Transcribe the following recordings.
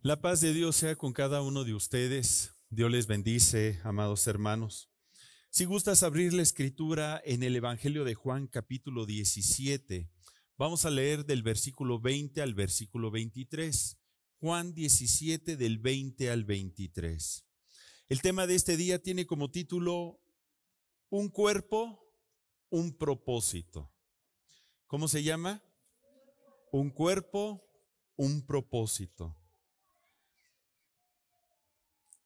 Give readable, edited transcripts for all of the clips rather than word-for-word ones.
La paz de Dios sea con cada uno de ustedes. Dios les bendice, amados hermanos. Si gustas abrir la escritura en el Evangelio de Juan, capítulo 17, vamos a leer del versículo 20 al versículo 23. Juan 17, del 20 al 23. El tema de este día tiene como título Un cuerpo, un propósito. ¿Cómo se llama? Un cuerpo, un propósito.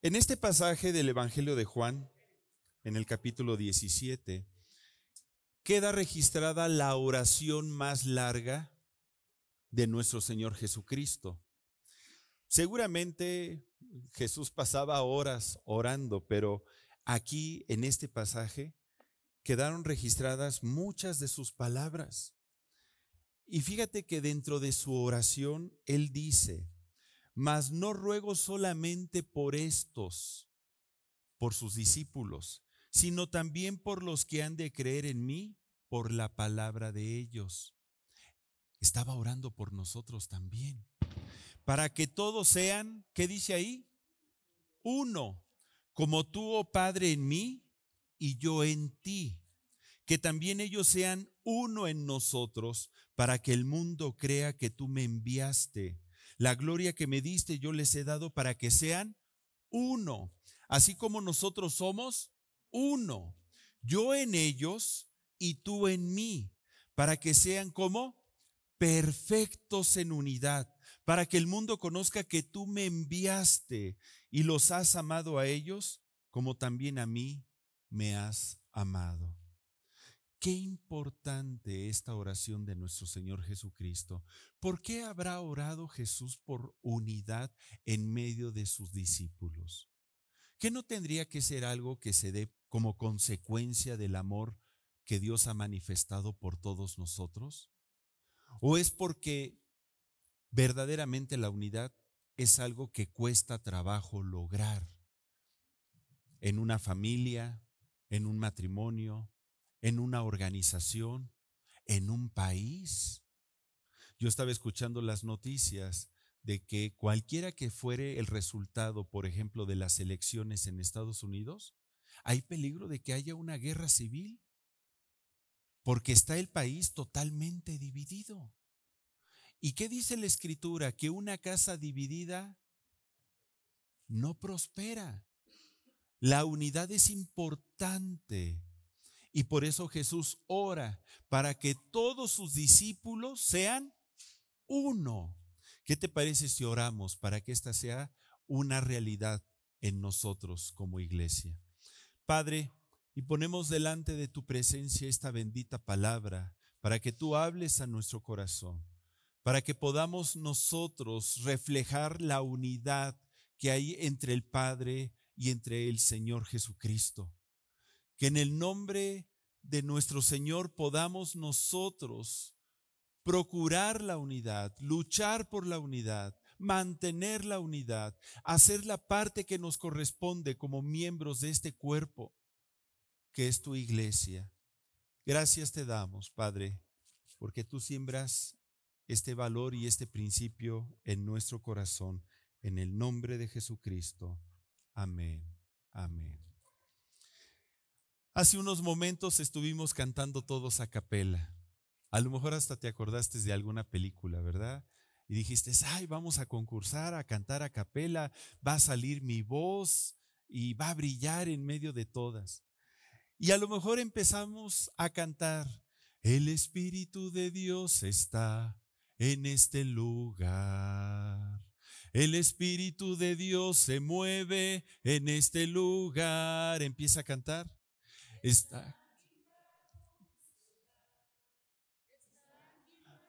En este pasaje del Evangelio de Juan, en el capítulo 17, queda registrada la oración más larga de nuestro Señor Jesucristo. Seguramente Jesús pasaba horas orando, pero aquí en este pasaje quedaron registradas muchas de sus palabras. Y fíjate que dentro de su oración Él dice: mas no ruego solamente por estos, por sus discípulos, sino también por los que han de creer en mí por la palabra de ellos. Estaba orando por nosotros también, para que todos sean, ¿qué dice ahí? Uno, como tú, oh Padre, en mí y yo en ti, que también ellos sean uno en nosotros, para que el mundo crea que tú me enviaste. La gloria que me diste yo les he dado para que sean uno, así como nosotros somos uno. Yo en ellos y tú en mí, para que sean como perfectos en unidad, para que el mundo conozca que tú me enviaste y los has amado a ellos como también a mí me has amado. Qué importante esta oración de nuestro Señor Jesucristo. ¿Por qué habrá orado Jesús por unidad en medio de sus discípulos? ¿Qué no tendría que ser algo que se dé como consecuencia del amor que Dios ha manifestado por todos nosotros? ¿O es porque verdaderamente la unidad es algo que cuesta trabajo lograr en una familia, en un matrimonio, en una organización, en un país? Yo estaba escuchando las noticias de que cualquiera que fuere el resultado, por ejemplo, de las elecciones en Estados Unidos, hay peligro de que haya una guerra civil, porque está el país totalmente dividido. ¿Y qué dice la Escritura? Que una casa dividida no prospera. La unidad es importante. Y por eso Jesús ora para que todos sus discípulos sean uno. ¿Qué te parece si oramos para que esta sea una realidad en nosotros como iglesia? Padre, y ponemos delante de tu presencia esta bendita palabra para que tú hables a nuestro corazón, para que podamos nosotros reflejar la unidad que hay entre el Padre y entre el Señor Jesucristo. Que en el nombre de nuestro Señor podamos nosotros procurar la unidad, luchar por la unidad, mantener la unidad, hacer la parte que nos corresponde como miembros de este cuerpo que es tu iglesia. Gracias te damos, Padre, porque tú siembras este valor y este principio en nuestro corazón, en el nombre de Jesucristo. Amén. Amén. Hace unos momentos estuvimos cantando todos a capela. A lo mejor hasta te acordaste de alguna película, ¿verdad? Y dijiste: ay, vamos a concursar, a cantar a capela, va a salir mi voz y va a brillar en medio de todas. Y a lo mejor empezamos a cantar: el Espíritu de Dios está en este lugar. El Espíritu de Dios se mueve en este lugar. Empieza a cantar. Está.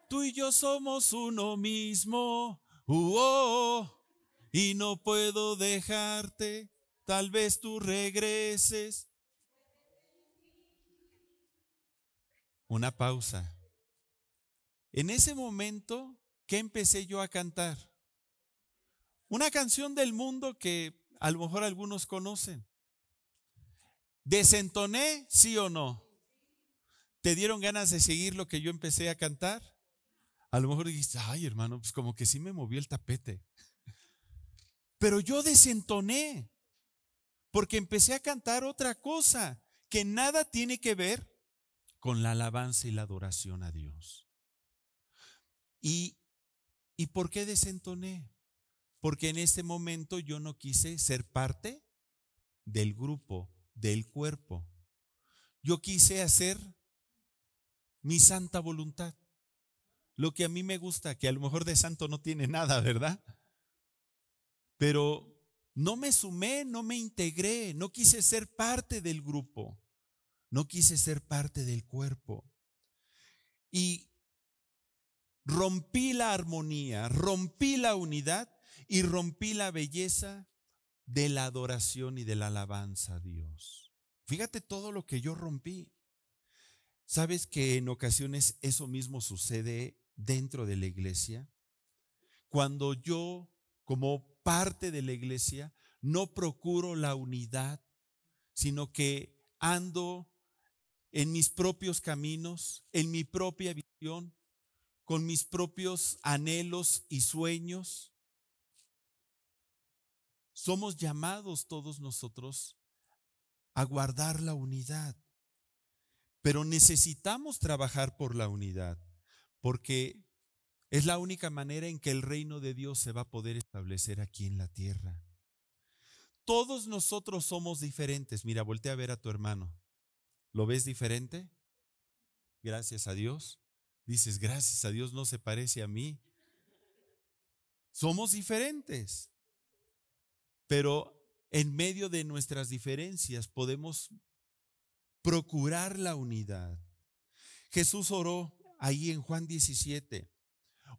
Tú y yo somos uno mismo, y no puedo dejarte, tal vez tú regreses. Una pausa. En ese momento, ¿qué empecé yo a cantar? Una canción del mundo que a lo mejor algunos conocen. ¿Desentoné, sí o no? ¿Te dieron ganas de seguir lo que yo empecé a cantar? A lo mejor dijiste: ay, hermano, pues como que sí me movió el tapete. Pero yo desentoné porque empecé a cantar otra cosa que nada tiene que ver con la alabanza y la adoración a Dios. ¿Y por qué desentoné? Porque en ese momento yo no quise ser parte del grupo, del cuerpo. Yo quise hacer mi santa voluntad, lo que a mí me gusta, que a lo mejor de santo no tiene nada, ¿verdad? Pero no me sumé, no me integré, no quise ser parte del grupo, no quise ser parte del cuerpo. Y rompí la armonía, rompí la unidad y rompí la belleza de la adoración y de la alabanza a Dios. Fíjate todo lo que yo rompí. ¿Sabes que en ocasiones eso mismo sucede dentro de la iglesia? Cuando yo, como parte de la iglesia, no procuro la unidad, sino que ando en mis propios caminos, en mi propia visión, con mis propios anhelos y sueños. Somos llamados todos nosotros a guardar la unidad, pero necesitamos trabajar por la unidad, porque es la única manera en que el reino de Dios se va a poder establecer aquí en la tierra. Todos nosotros somos diferentes. Mira, voltea a ver a tu hermano. ¿Lo ves diferente? Gracias a Dios. Dices, gracias a Dios no se parece a mí. Somos diferentes, pero en medio de nuestras diferencias podemos procurar la unidad. Jesús oró ahí en Juan 17.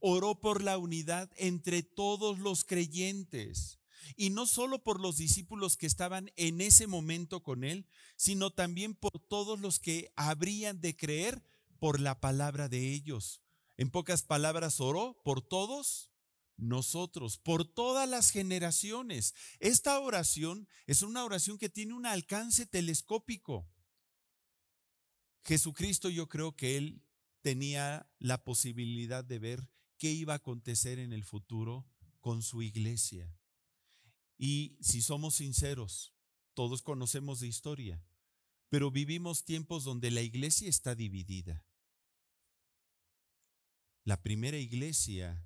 Oró por la unidad entre todos los creyentes, y no solo por los discípulos que estaban en ese momento con él, sino también por todos los que habrían de creer por la palabra de ellos. En pocas palabras, oró por todos nosotros, por todas las generaciones. Esta oración es una oración que tiene un alcance telescópico. Jesucristo, yo creo que él tenía la posibilidad de ver qué iba a acontecer en el futuro con su iglesia. Y si somos sinceros, todos conocemos de historia, pero vivimos tiempos donde la iglesia está dividida. La primera iglesia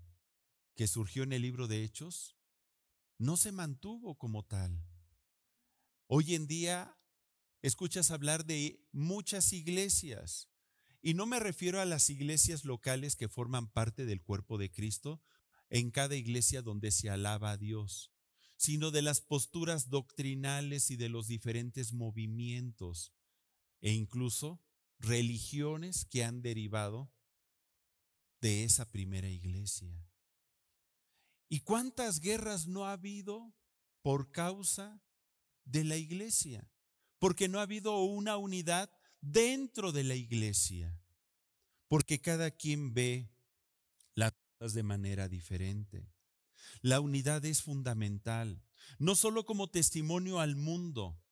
que surgió en el libro de Hechos no se mantuvo como tal. Hoy en día escuchas hablar de muchas iglesias, y no me refiero a las iglesias locales que forman parte del cuerpo de Cristo, en cada iglesia donde se alaba a Dios, sino de las posturas doctrinales y de los diferentes movimientos e incluso religiones que han derivado de esa primera iglesia. ¿Y cuántas guerras no ha habido por causa de la iglesia? Porque no ha habido una unidad dentro de la iglesia, porque cada quien ve las cosas de manera diferente. La unidad es fundamental, no solo como testimonio al mundo,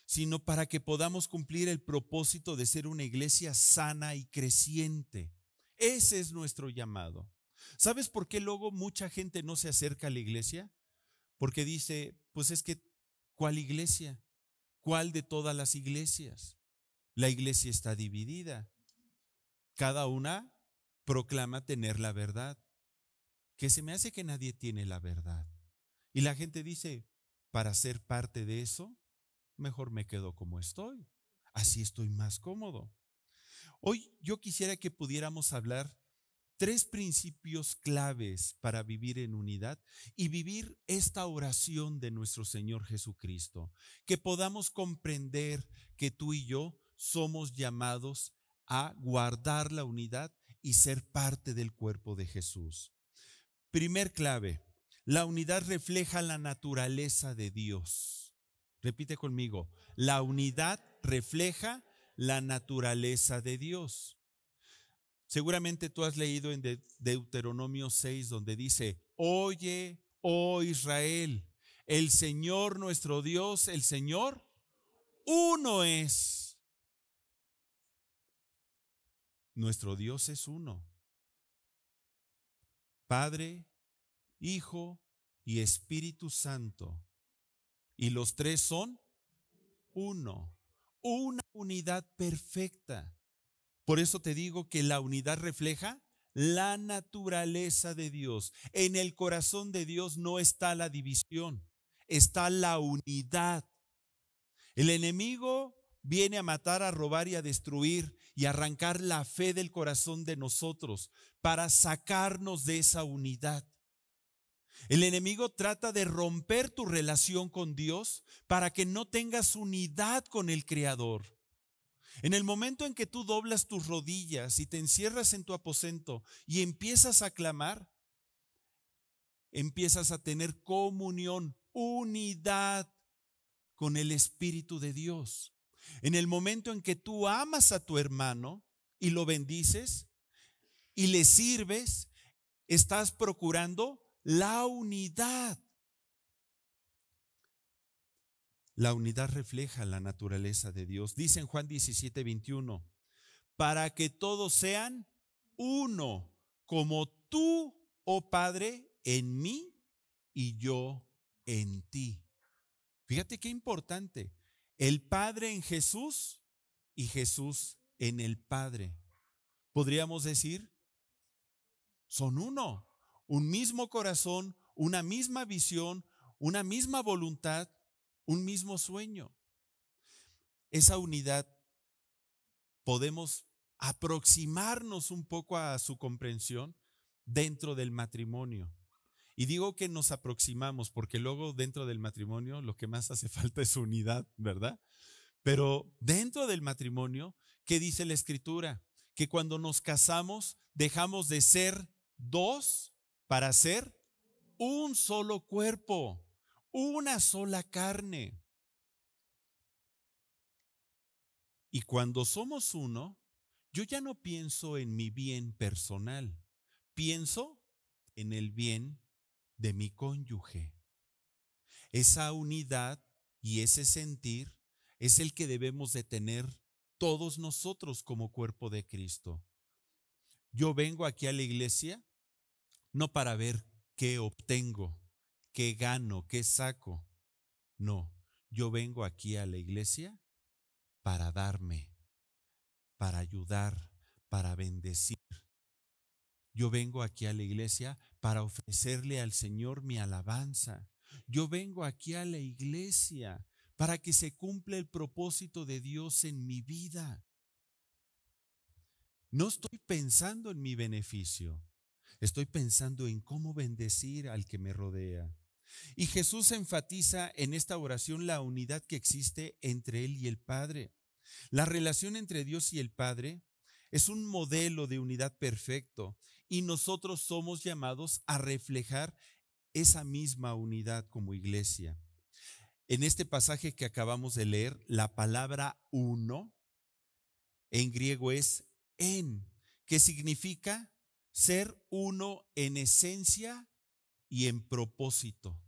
sino para que podamos cumplir el propósito de ser una iglesia sana y creciente. Ese es nuestro llamado. ¿Sabes por qué luego mucha gente no se acerca a la iglesia? Porque dice, pues es que, ¿cuál iglesia? ¿Cuál de todas las iglesias? La iglesia está dividida. Cada una proclama tener la verdad, que se me hace que nadie tiene la verdad. Y la gente dice, para ser parte de eso, mejor me quedo como estoy. Así estoy más cómodo. Hoy yo quisiera que pudiéramos hablar 3 principios claves para vivir en unidad y vivir esta oración de nuestro Señor Jesucristo. Que podamos comprender que tú y yo somos llamados a guardar la unidad y ser parte del cuerpo de Jesús. Primer clave, la unidad refleja la naturaleza de Dios. Repite conmigo, la unidad refleja la naturaleza de Dios. Seguramente tú has leído en Deuteronomio 6, donde dice, oye, oh Israel, el Señor nuestro Dios, el Señor, uno es. Nuestro Dios es uno. Padre, Hijo y Espíritu Santo. Y los tres son uno, una unidad perfecta. Por eso te digo que la unidad refleja la naturaleza de Dios. En el corazón de Dios no está la división, está la unidad. El enemigo viene a matar, a robar y a destruir y arrancar la fe del corazón de nosotros para sacarnos de esa unidad. El enemigo trata de romper tu relación con Dios para que no tengas unidad con el Creador. En el momento en que tú doblas tus rodillas y te encierras en tu aposento y empiezas a clamar, empiezas a tener comunión, unidad con el Espíritu de Dios. En el momento en que tú amas a tu hermano y lo bendices y le sirves, estás procurando la unidad. La unidad refleja la naturaleza de Dios. Dice en Juan 17:21, para que todos sean uno, como tú, oh Padre, en mí y yo en ti. Fíjate qué importante. El Padre en Jesús y Jesús en el Padre. Podríamos decir, son uno, un mismo corazón, una misma visión, una misma voluntad, un mismo sueño. Esa unidad podemos aproximarnos un poco a su comprensión dentro del matrimonio. Y digo que nos aproximamos porque luego dentro del matrimonio lo que más hace falta es unidad, ¿verdad? Pero dentro del matrimonio, ¿qué dice la Escritura? Que cuando nos casamos dejamos de ser dos para ser un solo cuerpo, una sola carne. Y cuando somos uno, yo ya no pienso en mi bien personal, pienso en el bien de mi cónyuge. Esa unidad y ese sentir es el que debemos de tener todos nosotros como cuerpo de Cristo. Yo vengo aquí a la iglesia no para ver qué obtengo, qué gano, qué saco. No, yo vengo aquí a la iglesia para darme, para ayudar, para bendecir. Yo vengo aquí a la iglesia para ofrecerle al Señor mi alabanza. Yo vengo aquí a la iglesia para que se cumpla el propósito de Dios en mi vida. No estoy pensando en mi beneficio, estoy pensando en cómo bendecir al que me rodea. Y Jesús enfatiza en esta oración la unidad que existe entre Él y el Padre. La relación entre Dios y el Padre es un modelo de unidad perfecto y nosotros somos llamados a reflejar esa misma unidad como iglesia. En este pasaje que acabamos de leer, la palabra uno en griego es en, que significa ser uno en esencia y en propósito.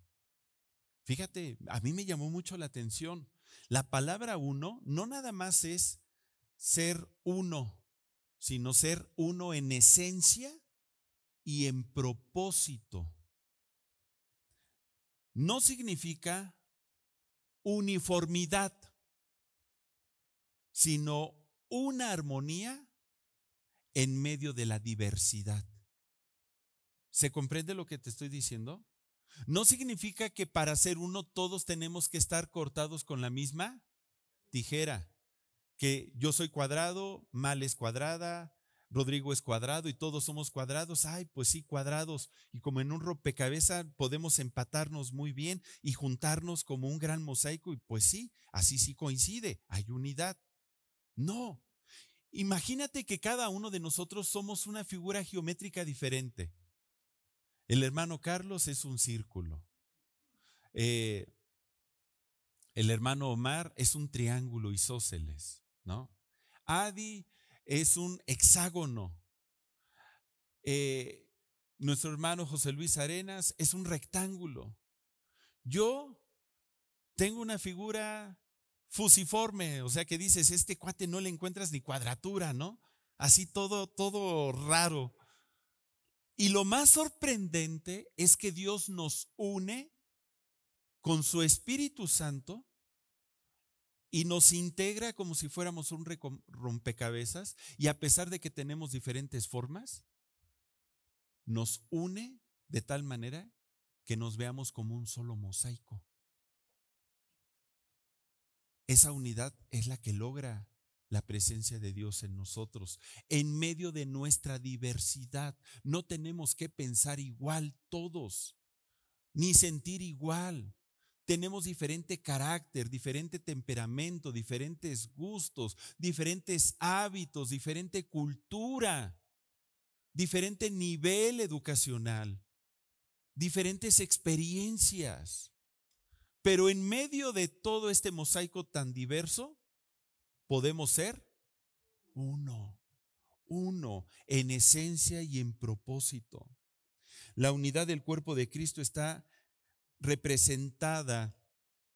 Fíjate, a mí me llamó mucho la atención. La palabra uno no nada más es ser uno, sino ser uno en esencia y en propósito. No significa uniformidad, sino una armonía en medio de la diversidad. ¿Se comprende lo que te estoy diciendo? No significa que para ser uno todos tenemos que estar cortados con la misma tijera, que yo soy cuadrado, Mal es cuadrada, Rodrigo es cuadrado y todos somos cuadrados. Ay, pues sí, cuadrados. Y como en un rompecabezas podemos empatarnos muy bien y juntarnos como un gran mosaico y pues sí, así sí coincide, hay unidad. No, imagínate que cada uno de nosotros somos una figura geométrica diferente. El hermano Carlos es un círculo. El hermano Omar es un triángulo isósceles, ¿no? Adi es un hexágono. Nuestro hermano José Luis Arenas es un rectángulo. Yo tengo una figura fusiforme, o sea que dices, este cuate no le encuentras ni cuadratura, ¿no? Así todo raro. Y lo más sorprendente es que Dios nos une con su Espíritu Santo y nos integra como si fuéramos un rompecabezas, y a pesar de que tenemos diferentes formas, nos une de tal manera que nos veamos como un solo mosaico. Esa unidad es la que logra la presencia de Dios en nosotros, en medio de nuestra diversidad. No tenemos que pensar igual todos, ni sentir igual. Tenemos diferente carácter, diferente temperamento, diferentes gustos, diferentes hábitos, diferente cultura, diferente nivel educacional, diferentes experiencias. Pero en medio de todo este mosaico tan diverso, podemos ser uno en esencia y en propósito. La unidad del cuerpo de Cristo está representada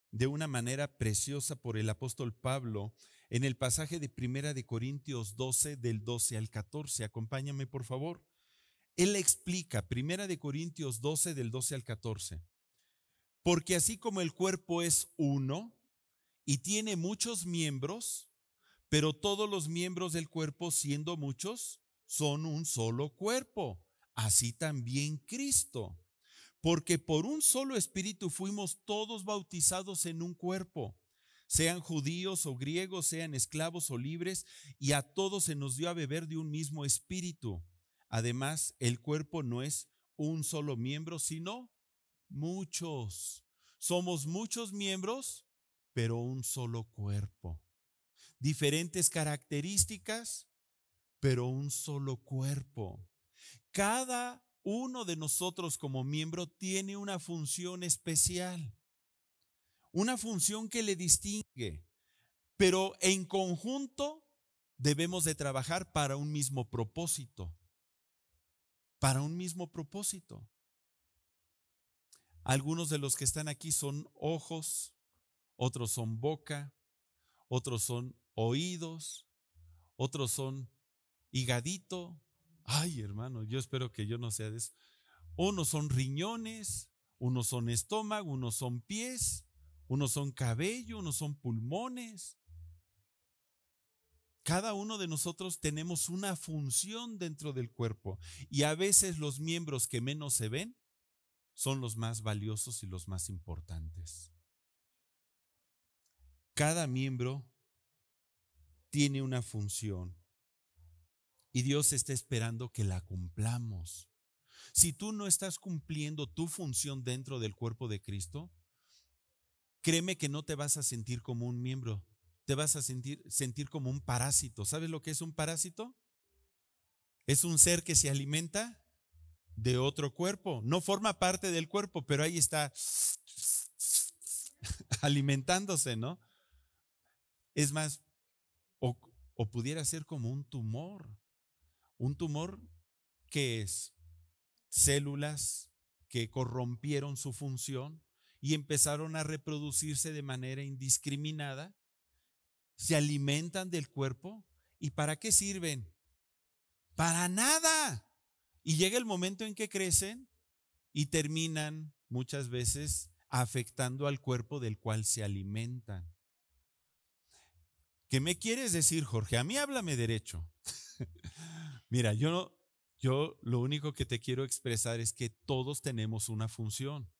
de una manera preciosa por el apóstol Pablo en el pasaje de Primera de Corintios 12, del 12 al 14. Acompáñame, por favor. Él explica, Primera de Corintios 12, del 12 al 14. Porque así como el cuerpo es uno y tiene muchos miembros, pero todos los miembros del cuerpo, siendo muchos, son un solo cuerpo. Así también Cristo. Porque por un solo espíritu fuimos todos bautizados en un cuerpo, sean judíos o griegos, sean esclavos o libres, y a todos se nos dio a beber de un mismo espíritu. Además, el cuerpo no es un solo miembro, sino muchos. Somos muchos miembros, pero un solo cuerpo. Diferentes características, pero un solo cuerpo. Cada uno de nosotros como miembro tiene una función especial, una función que le distingue, pero en conjunto debemos de trabajar para un mismo propósito, para un mismo propósito. Algunos de los que están aquí son ojos, otros son boca, otros son oídos, otros son higadito. Ay, hermano, yo espero que yo no sea de eso. Unos son riñones, unos son estómago, unos son pies, unos son cabello, unos son pulmones. Cada uno de nosotros tenemos una función dentro del cuerpo, y a veces los miembros que menos se ven son los más valiosos y los más importantes. Cada miembro tiene una función y Dios está esperando que la cumplamos. Si tú no estás cumpliendo tu función dentro del cuerpo de Cristo, créeme que no te vas a sentir como un miembro, te vas a sentir como un parásito. ¿Sabes lo que es un parásito? Es un ser que se alimenta de otro cuerpo. No forma parte del cuerpo, pero ahí está alimentándose, ¿no? Es más, o pudiera ser como un tumor. Un tumor que es células que corrompieron su función y empezaron a reproducirse de manera indiscriminada, se alimentan del cuerpo. ¿Y para qué sirven? Para nada. Y llega el momento en que crecen y terminan muchas veces afectando al cuerpo del cual se alimentan. ¿Qué me quieres decir, Jorge? A mí háblame derecho. Mira, yo lo único que te quiero expresar es que todos tenemos una función.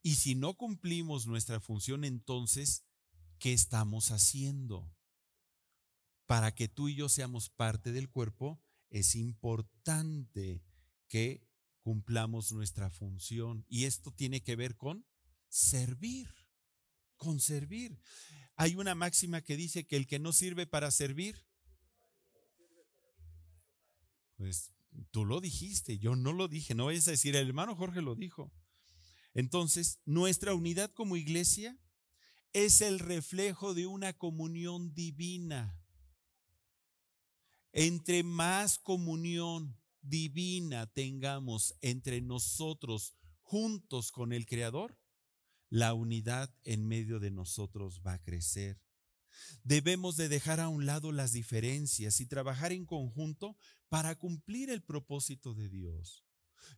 Y si no cumplimos nuestra función, entonces, ¿qué estamos haciendo? Para que tú y yo seamos parte del cuerpo, es importante que cumplamos nuestra función. Y esto tiene que ver con servir, con servir. Hay una máxima que dice que el que no sirve para servir, pues tú lo dijiste, yo no lo dije, no vayas a decir, el hermano Jorge lo dijo. Entonces, nuestra unidad como iglesia es el reflejo de una comunión divina. Entre más comunión divina tengamos entre nosotros juntos con el Creador, la unidad en medio de nosotros va a crecer. Debemos de dejar a un lado las diferencias y trabajar en conjunto para cumplir el propósito de Dios.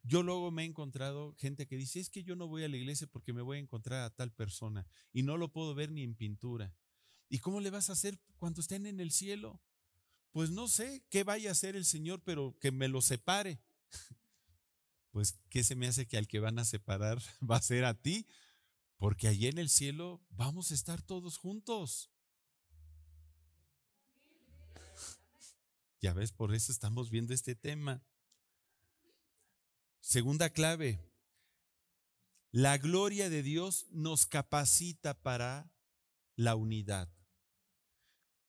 Yo luego me he encontrado gente que dice, es que yo no voy a la iglesia porque me voy a encontrar a tal persona y no lo puedo ver ni en pintura. ¿Y cómo le vas a hacer cuando estén en el cielo? Pues no sé qué vaya a hacer el Señor, pero que me lo separe. Pues, ¿qué se me hace que al que van a separar va a ser a ti? Porque allí en el cielo vamos a estar todos juntos. Ya ves, por eso estamos viendo este tema. Segunda clave, la gloria de Dios nos capacita para la unidad.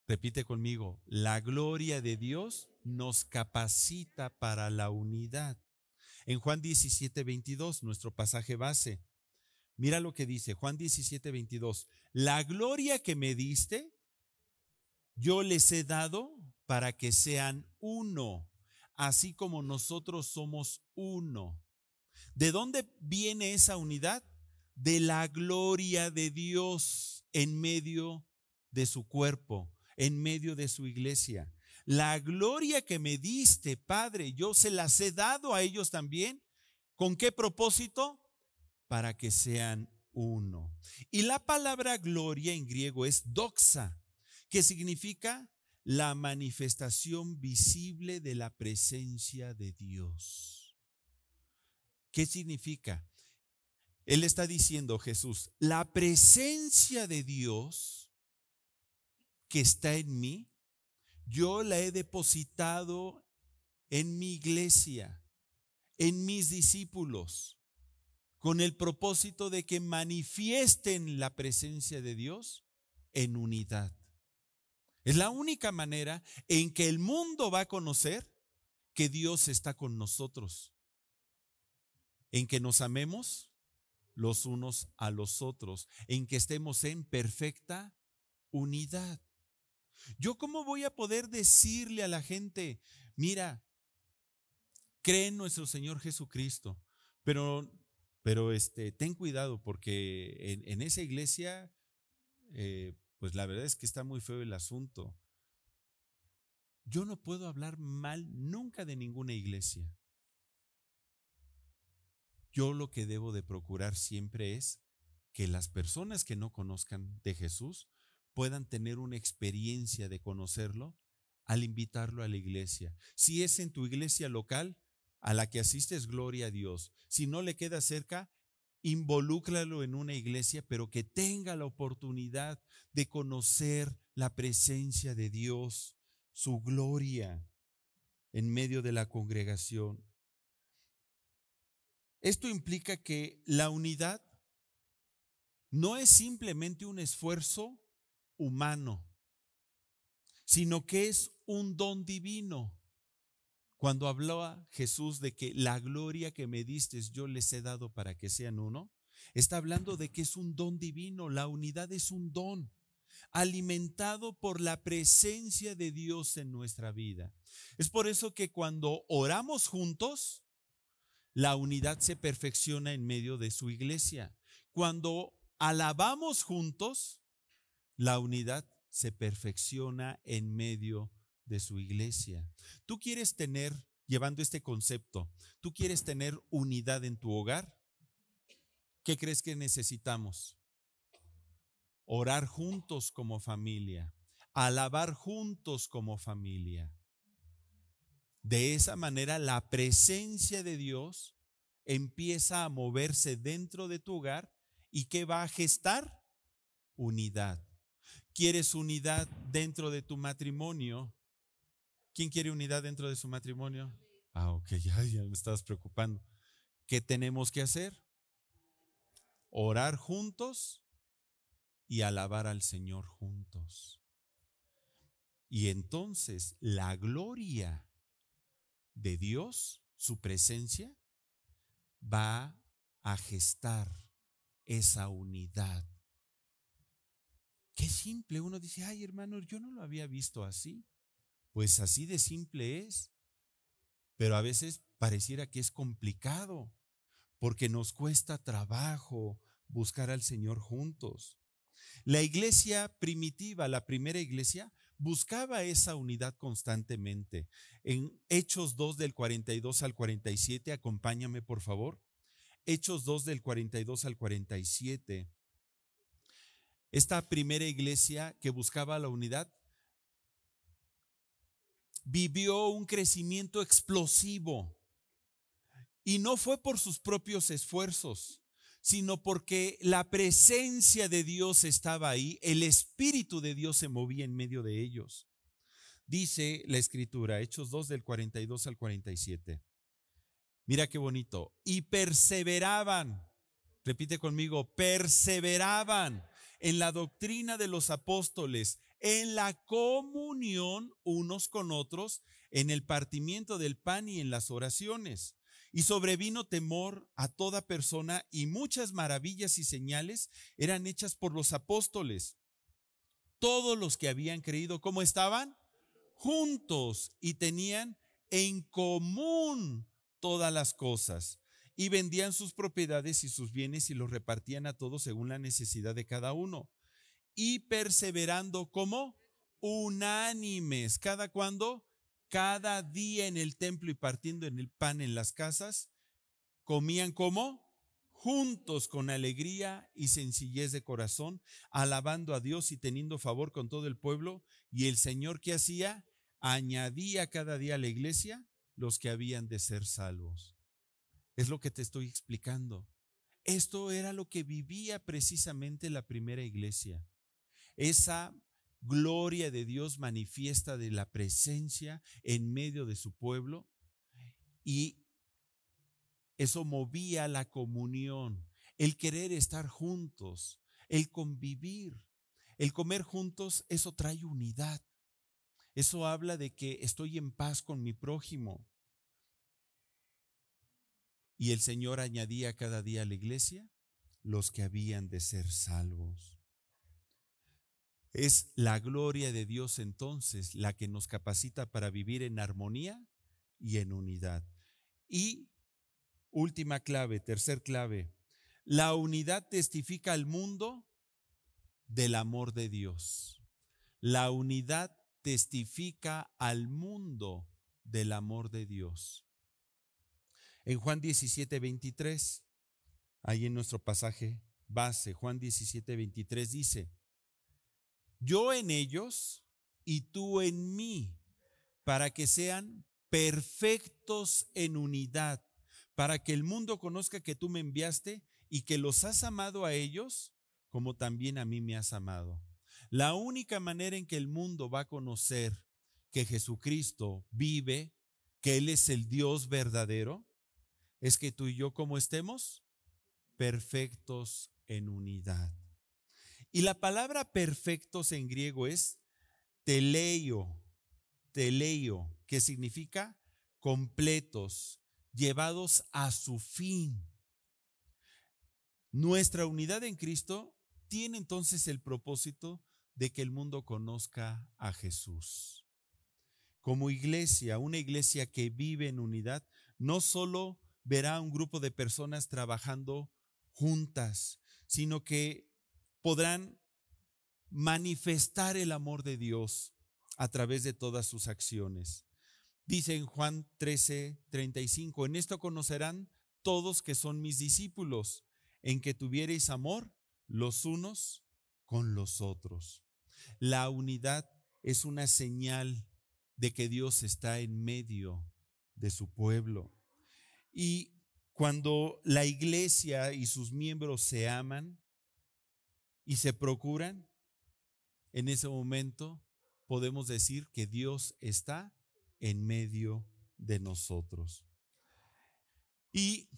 Repite conmigo, la gloria de Dios nos capacita para la unidad. En Juan 17:22, nuestro pasaje base, mira lo que dice Juan 17:22. La gloria que me diste, yo les he dado para que sean uno, así como nosotros somos uno. ¿De dónde viene esa unidad? De la gloria de Dios en medio de su cuerpo, en medio de su iglesia. La gloria que me diste, Padre, yo se las he dado a ellos también. ¿Con qué propósito? Para que sean uno. Y la palabra gloria en griego es doxa, que significa la manifestación visible de la presencia de Dios. ¿Qué significa? Él está diciendo, Jesús, la presencia de Dios que está en mí, yo la he depositado en mi iglesia, en mis discípulos, con el propósito de que manifiesten la presencia de Dios en unidad. Es la única manera en que el mundo va a conocer que Dios está con nosotros, en que nos amemos los unos a los otros, en que estemos en perfecta unidad. ¿Yo cómo voy a poder decirle a la gente, mira, cree en nuestro Señor Jesucristo, pero ten cuidado porque en esa iglesia, pues la verdad es que está muy feo el asunto? Yo no puedo hablar mal nunca de ninguna iglesia. Yo lo que debo de procurar siempre es que las personas que no conozcan de Jesús puedan tener una experiencia de conocerlo al invitarlo a la iglesia. Si es en tu iglesia local a la que asistes, gloria a Dios. Si no le queda cerca, involúcralo en una iglesia, pero que tenga la oportunidad de conocer la presencia de Dios, su gloria en medio de la congregación. Esto implica que la unidad no es simplemente un esfuerzo humano, sino que es un don divino. Cuando hablaba Jesús de que la gloria que me diste yo les he dado para que sean uno, está hablando de que es un don divino. La unidad es un don alimentado por la presencia de Dios en nuestra vida. Es por eso que cuando oramos juntos, la unidad se perfecciona en medio de su iglesia. Cuando alabamos juntos, la unidad se perfecciona en medio de su iglesia. Tú quieres tener, llevando este concepto, tú quieres tener unidad en tu hogar. ¿Qué crees que necesitamos? Orar juntos como familia, alabar juntos como familia. De esa manera la presencia de Dios empieza a moverse dentro de tu hogar. ¿Y qué va a gestar? Unidad. ¿Quieres unidad dentro de tu matrimonio? ¿Quién quiere unidad dentro de su matrimonio? Ok, ya me estabas preocupando. ¿Qué tenemos que hacer? Orar juntos y alabar al Señor juntos. Y entonces la gloria de Dios, su presencia, va a gestar esa unidad. Qué simple. Uno dice, ay hermano, yo no lo había visto así. Pues así de simple es. Pero a veces pareciera que es complicado, porque nos cuesta trabajo buscar al Señor juntos. La iglesia primitiva, la primera iglesia, buscaba esa unidad constantemente. En Hechos 2 del 42 al 47, acompáñame por favor. Hechos 2 del 42 al 47. Esta primera iglesia que buscaba la unidad vivió un crecimiento explosivo y no fue por sus propios esfuerzos, sino porque la presencia de Dios estaba ahí, el Espíritu de Dios se movía en medio de ellos. Dice la Escritura, Hechos 2 del 42 al 47. Mira qué bonito. Y perseveraban, repite conmigo, perseveraban en la doctrina de los apóstoles, en la comunión unos con otros, en el partimiento del pan y en las oraciones. Y sobrevino temor a toda persona, y muchas maravillas y señales eran hechas por los apóstoles. Todos los que habían creído, ¿cómo estaban? Juntos, y tenían en común todas las cosas, y vendían sus propiedades y sus bienes y los repartían a todos según la necesidad de cada uno. Y perseverando como unánimes, ¿cada cuándo? Cada día en el templo y partiendo en el pan en las casas, comían como juntos con alegría y sencillez de corazón, alabando a Dios y teniendo favor con todo el pueblo. Y el Señor, ¿qué hacía? Añadía cada día a la iglesia los que habían de ser salvos. Es lo que te estoy explicando. Esto era lo que vivía precisamente la primera iglesia. Esa gloria de Dios manifiesta de la presencia en medio de su pueblo, y eso movía la comunión, el querer estar juntos, el convivir, el comer juntos. Eso trae unidad. Eso habla de que estoy en paz con mi prójimo. Y el Señor añadía cada día a la iglesia los que habían de ser salvos. Es la gloria de Dios entonces la que nos capacita para vivir en armonía y en unidad. Y última clave, tercer clave, la unidad testifica al mundo del amor de Dios. La unidad testifica al mundo del amor de Dios. En Juan 17:23, ahí en nuestro pasaje base, Juan 17:23 dice: yo en ellos y tú en mí, para que sean perfectos en unidad, para que el mundo conozca que tú me enviaste y que los has amado a ellos como también a mí me has amado. La única manera en que el mundo va a conocer que Jesucristo vive, que Él es el Dios verdadero, es que tú y yo, ¿cómo estemos? Perfectos en unidad. Y la palabra perfectos en griego es teleio, que significa completos, llevados a su fin. Nuestra unidad en Cristo tiene entonces el propósito de que el mundo conozca a Jesús. Como iglesia, una iglesia que vive en unidad, no solo verá un grupo de personas trabajando juntas, sino que podrán manifestar el amor de Dios a través de todas sus acciones. Dice en Juan 13:35, en esto conocerán todos que son mis discípulos, en que tuviereis amor los unos con los otros. La unidad es una señal de que Dios está en medio de su pueblo. Y cuando la iglesia y sus miembros se aman y se procuran, en ese momento podemos decir que Dios está en medio de nosotros. Y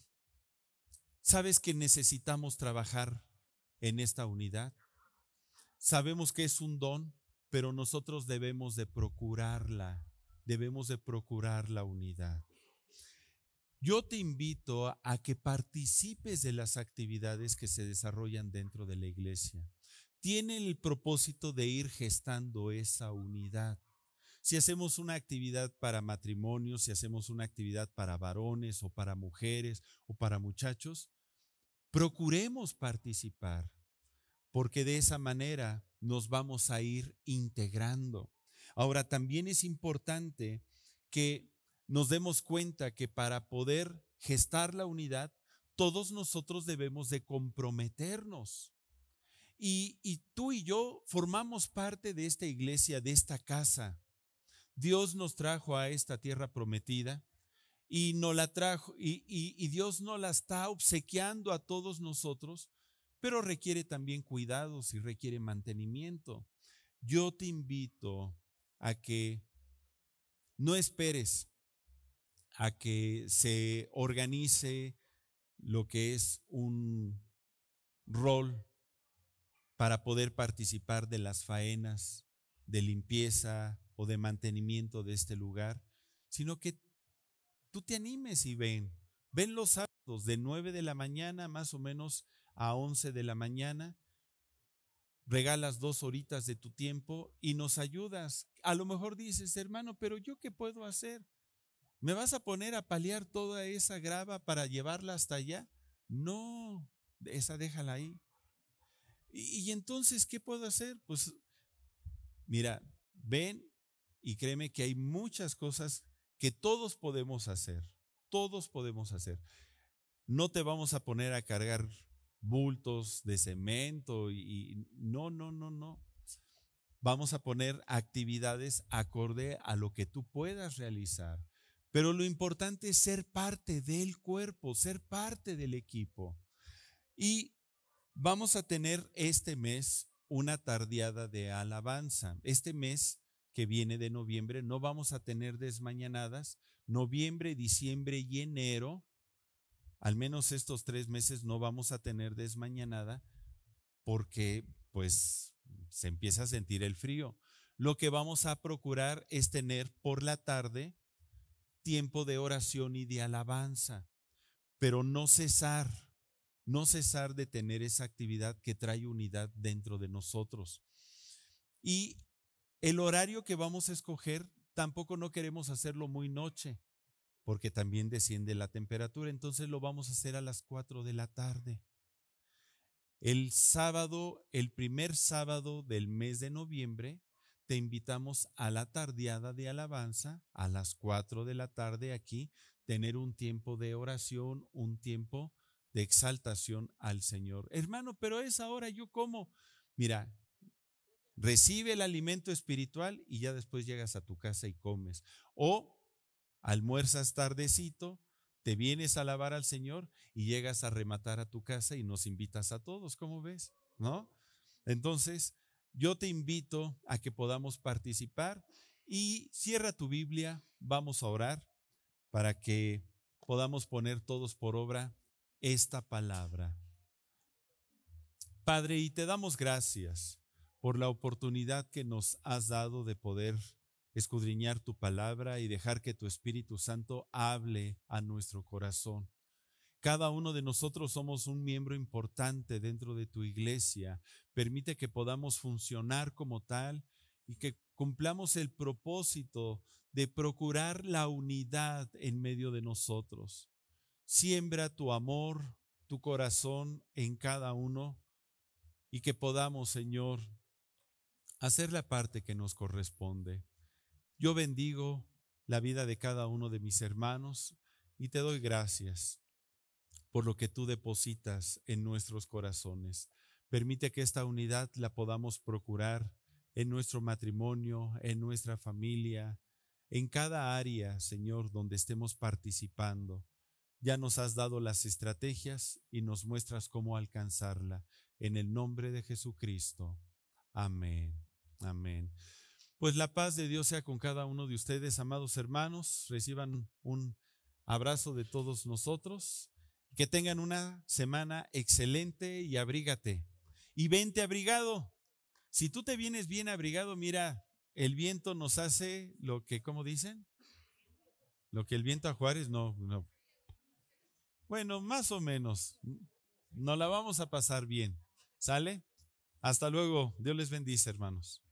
¿sabes que necesitamos trabajar en esta unidad? Sabemos que es un don, pero nosotros debemos de procurar la unidad. Yo te invito a que participes de las actividades que se desarrollan dentro de la iglesia. Tienen el propósito de ir gestando esa unidad. Si hacemos una actividad para matrimonios, si hacemos una actividad para varones o para mujeres o para muchachos, procuremos participar, porque de esa manera nos vamos a ir integrando. Ahora, también es importante que nos demos cuenta que para poder gestar la unidad, todos nosotros debemos de comprometernos. Y tú y yo formamos parte de esta iglesia, de esta casa. Dios nos trajo a esta tierra prometida y nos la trajo, y Dios nos la está obsequiando a todos nosotros, pero requiere también cuidados y requiere mantenimiento. Yo te invito a que no esperes a que se organice lo que es un rol para poder participar de las faenas de limpieza o de mantenimiento de este lugar, sino que tú te animes y ven los sábados de 9 de la mañana más o menos a 11 de la mañana, regalas 2 horitas de tu tiempo y nos ayudas. A lo mejor dices, hermano, pero ¿yo qué puedo hacer? ¿Me vas a poner a paliar toda esa grava para llevarla hasta allá? No, esa déjala ahí. Y entonces, ¿qué puedo hacer? Pues mira, ven y créeme que hay muchas cosas que todos podemos hacer. Todos podemos hacer. No te vamos a poner a cargar bultos de cemento y no. Vamos a poner actividades acorde a lo que tú puedas realizar. Pero lo importante es ser parte del cuerpo, ser parte del equipo. Y vamos a tener este mes una tardeada de alabanza. Este mes que viene de noviembre no vamos a tener desmañanadas. Noviembre, diciembre y enero, al menos estos 3 meses no vamos a tener desmañanada porque pues se empieza a sentir el frío. Lo que vamos a procurar es tener por la tarde tiempo de oración y de alabanza, pero no cesar de tener esa actividad que trae unidad dentro de nosotros. Y el horario que vamos a escoger, tampoco no queremos hacerlo muy noche, porque también desciende la temperatura, entonces lo vamos a hacer a las 4 de la tarde. El sábado, el primer sábado del mes de noviembre, te invitamos a la tardeada de alabanza a las 4 de la tarde aquí, tener un tiempo de oración, un tiempo de exaltación al Señor. Hermano, pero a esa hora yo como, mira, recibe el alimento espiritual y ya después llegas a tu casa y comes. O almuerzas tardecito, te vienes a alabar al Señor y llegas a rematar a tu casa y nos invitas a todos, ¿cómo ves? ¿No? Entonces, yo te invito a que podamos participar y cierra tu Biblia, vamos a orar para que podamos poner todos por obra esta palabra. Padre, y te damos gracias por la oportunidad que nos has dado de poder escudriñar tu palabra y dejar que tu Espíritu Santo hable a nuestro corazón. Cada uno de nosotros somos un miembro importante dentro de tu iglesia. Permite que podamos funcionar como tal y que cumplamos el propósito de procurar la unidad en medio de nosotros. Siembra tu amor, tu corazón en cada uno y que podamos, Señor, hacer la parte que nos corresponde. Yo bendigo la vida de cada uno de mis hermanos y te doy gracias por lo que tú depositas en nuestros corazones. Permite que esta unidad la podamos procurar en nuestro matrimonio, en nuestra familia, en cada área, Señor, donde estemos participando. Ya nos has dado las estrategias y nos muestras cómo alcanzarla. En el nombre de Jesucristo. Amén. Amén. Pues la paz de Dios sea con cada uno de ustedes, amados hermanos. Reciban un abrazo de todos nosotros. Que tengan una semana excelente y abrígate. Y vente abrigado. Si tú te vienes bien abrigado, mira, el viento nos hace lo que, ¿cómo dicen? Lo que el viento a Juárez, no. Bueno, más o menos. Nos la vamos a pasar bien. ¿Sale? Hasta luego. Dios les bendice, hermanos.